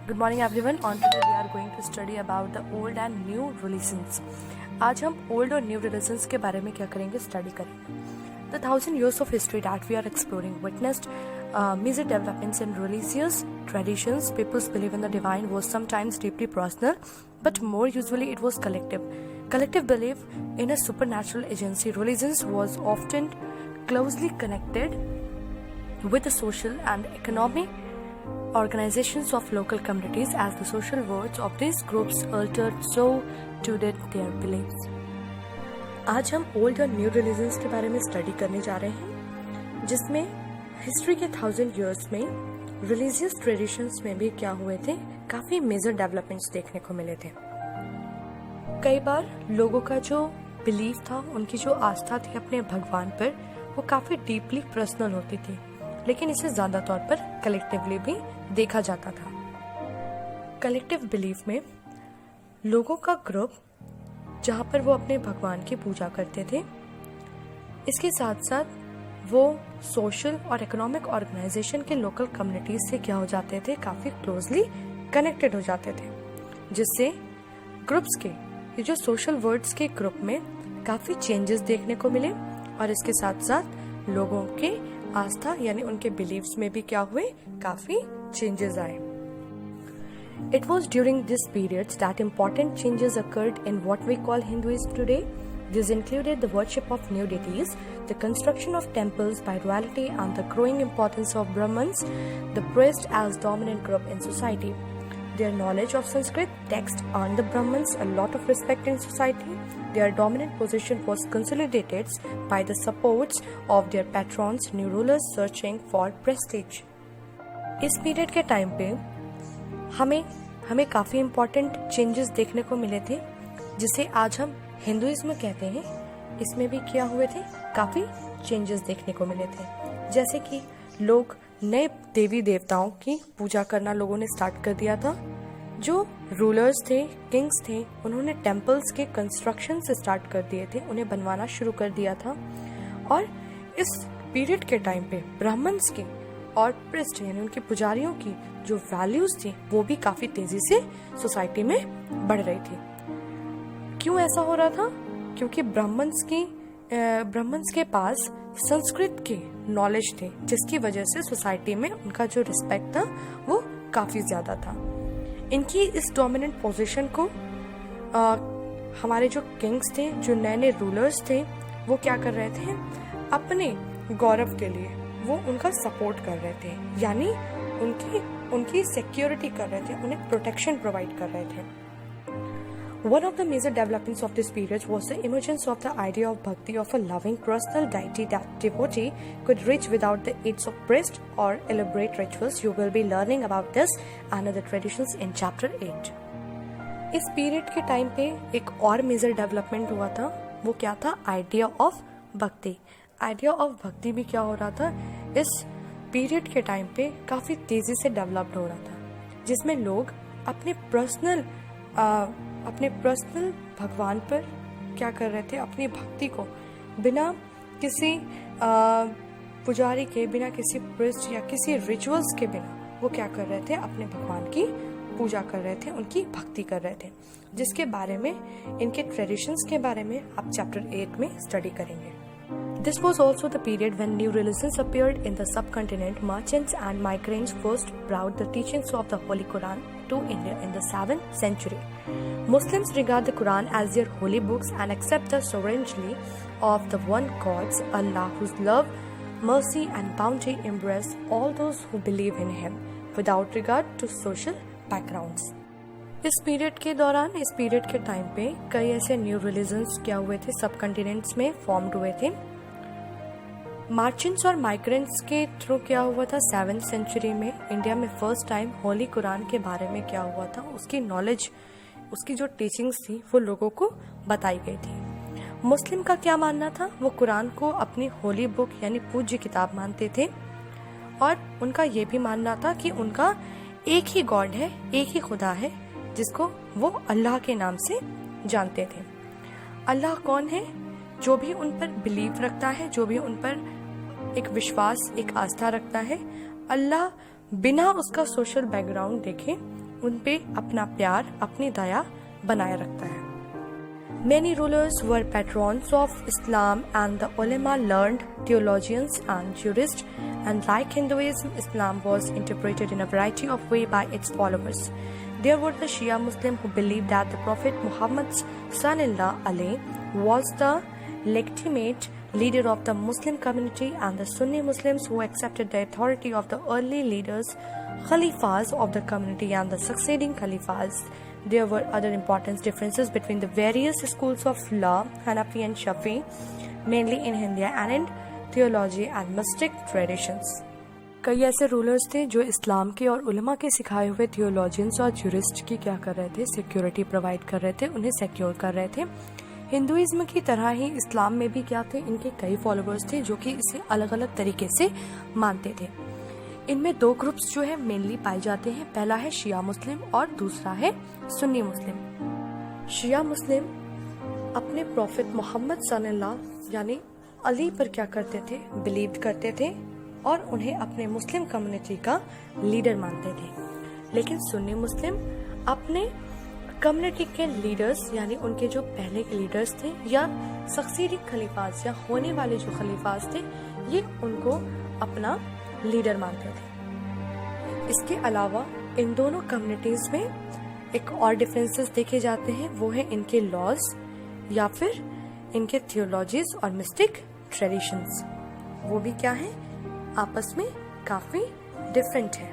Good morning everyone. On today we are going to study about the old and new religions. आज हम old और new religions के बारे में क्या करेंगे, स्टडी करेंगे. The 1000 years of history that we are exploring witnessed major developments in religious traditions. People's belief in the divine was sometimes deeply personal, but more usually it was collective. Collective belief in a supernatural agency. Religions was often closely connected with the social and economic organizations of local communities. As the social words of these groups altered, so too did their beliefs. आज हम old और new religions के बारे में study करने जा रहे हैं, जिसमें हिस्ट्री के 1000 इयर्स में रिलीजियस ट्रेडिशंस में भी क्या हुए थे, काफी मेजर डेवलपमेंट्स देखने को मिले थे. कई बार लोगों का जो बिलीफ था, उनकी जो आस्था थी अपने भगवान पर, वो काफी डीपली पर्सनल होती थी, लेकिन इसे ज्यादा तौर पर कलेक्टिवली भी देखा जाता था. कलेक्टिव बिलीफ में लोगों का ग्रुप जहाँ पर वो अपने भगवान की पूजा करते थे, इसके साथ साथ वो सोशल और इकोनॉमिक ऑर्गेनाइजेशन के लोकल कम्युनिटीज से क्या हो जाते थे, काफी क्लोजली कनेक्टेड हो जाते थे, जिससे ग्रुप्स के ये जो सोशल वर्ड्स के ग्रुप में काफी चेंजेस देखने को मिले, और इसके साथ साथ लोगों के आस्था यानी उनके बिलीव्स में भी क्या हुए, काफी चेंजेस आए. It was during this period that important changes occurred in what we call Hinduism today. This included the worship of new deities, the construction of temples by royalty, and the growing importance of Brahmins, the priest as dominant group in society. Their knowledge of Sanskrit text earned the Brahmins a lot of respect in society. Their dominant position was consolidated by the supports of their patrons, new rulers searching for prestige. इस period के time पे हमें काफी important changes देखने को मिले थे, जिसे आज हम हिंदुइज्म कहते हैं. इसमें भी क्या हुए थे, काफी चेंजेस देखने को मिले थे. जैसे कि लोग नए देवी देवताओं की पूजा करना लोगों ने स्टार्ट कर दिया था. जो रूलर्स थे, किंग्स थे, उन्होंने टेम्पल्स के कंस्ट्रक्शन से स्टार्ट कर दिए थे, उन्हें बनवाना शुरू कर दिया था. और इस पीरियड के टाइम पे ब्राह्मण्स की और प्रिस्ट यानी उनके पुजारियों की जो वैल्यूज थी, वो भी काफी तेजी से सोसाइटी में बढ़ रही थी. क्यों ऐसा हो रहा था? क्योंकि ब्राह्मण्स के पास संस्कृत के नॉलेज थे, जिसकी वजह से सोसाइटी में उनका जो रिस्पेक्ट था वो काफी ज्यादा था. इनकी इस डोमिनेंट पोजीशन को हमारे जो किंग्स थे, जो नए नए रूलर्स थे, वो क्या कर रहे थे, अपने गौरव के लिए वो उनका सपोर्ट कर रहे थे, यानी उनकी सिक्योरिटी कर रहे थे, उन्हें प्रोटेक्शन प्रोवाइड कर रहे थे. One of the major developments of this period was the emergence of the idea of bhakti, of a loving personal deity that devotee could reach without the aids of priest or elaborate rituals. You will be learning about this and other traditions in chapter 8. इस period के time पे एक और major development हुआ था, वो क्या था, आइडिया ऑफ भक्ति. आइडिया ऑफ भक्ति भी क्या हो रहा था, इस पीरियड के टाइम पे काफी तेजी से डेवलप्ड हो रहा था, जिसमें लोग अपने पर्सनल भगवान पर क्या कर रहे थे, अपनी भक्ति को बिना किसी पुजारी के, बिना किसी प्रिस्ट या किसी रिचुअल्स के बिना वो क्या कर रहे थे, अपने भगवान की पूजा कर रहे थे, उनकी भक्ति कर रहे थे, जिसके बारे में, इनके ट्रेडिशंस के बारे में आप चैप्टर 8 में स्टडी करेंगे. This was also the period when new religions appeared in the subcontinent. Merchants and migrants first brought the teachings of the Holy Quran to India in the 7th century. Muslims regard the Quran as their holy books and accept the sovereignty of the one God, Allah, whose love, mercy and bounty embrace all those who believe in Him, without regard to social backgrounds. इस period के दौरान, इस period के time पे कई ऐसे new religions क्या हुए थे, सब कंटिनेंट्स में फॉर्म्ड हुए थे. मार्चेंट्स और माइग्रेंट्स के थ्रू क्या हुआ था, 7th सेंचुरी में इंडिया में फर्स्ट टाइम होली कुरान के बारे में क्या हुआ था, उसकी नॉलेज, उसकी जो टीचिंग्स थी वो लोगों को बताई गई थी. मुस्लिम का क्या मानना था, वो कुरान को अपनी होली बुक यानी पूज्य किताब मानते थे, और उनका ये भी मानना था कि उनका एक ही गॉड है, एक ही खुदा है, जिसको वो अल्लाह के नाम से जानते थे. अल्लाह कौन है? जो भी उन पर बिलीव रखता है, जो भी उन पर एक विश्वास, एक आस्था रखता है, अल्लाह बिना उसका सोशल बैकग्राउंड देखे उन पे अपना प्यार, अपनी दया बनाए रखता है। Many rulers were patrons of Islam and the ulama learned theologians and jurists, and like Hinduism, Islam was interpreted in a variety of ways by its followers. There were the Shia Muslims who believed that the Prophet Muhammad's son-in-law Ali was the legitimate leader of the Muslim community, and the Sunni Muslims who accepted the authority of the early leaders, Khalifas of the community and the succeeding Khalifas. There were other important differences between the various schools of law, Hanafi and Shafi, mainly in Hindu and in theology and mystic traditions. कई ऐसे rulers थे जो इस्लाम के और उलमा के सिखाए हुए थियोलॉजियंस और ज्यूरिस्ट की क्या कर रहे थे, सिक्योरिटी प्रोवाइड कर रहे थे, उन्हें सिक्योर कर रहे थे। हिंदुइज्म की तरह ही इस्लाम में भी क्या थे, इनके कई फॉलोअर्स थे जो कि इसे अलग अलग तरीके से मानते थे। इनमें दो ग्रुप्स जो है मेनली पाए जाते हैं। पहला है शिया मुस्लिम और दूसरा है सुन्नी मुस्लिम। शिया मुस्लिम अपने प्रॉफिट मोहम्मद सल्लल्लाहु यानी अली पर क्या करते थे, बिलीव करते थे और उन्हें अपने मुस्लिम कम्युनिटी का लीडर मानते थे। लेकिन सुन्नी मुस्लिम अपने कम्युनिटी के लीडर्स यानी उनके जो पहले के लीडर्स थे या सक्सीडिंग खलीफास या होने वाले जो खलीफास थे, ये उनको अपना लीडर मानते थे। इसके अलावा इन दोनों कम्युनिटीज में एक और डिफरेंसेस देखे जाते हैं, वो है इनके लॉज या फिर इनके थियोलॉजीज और मिस्टिक ट्रेडिशंस। वो भी क्या है, आपस में काफी डिफरेंट है।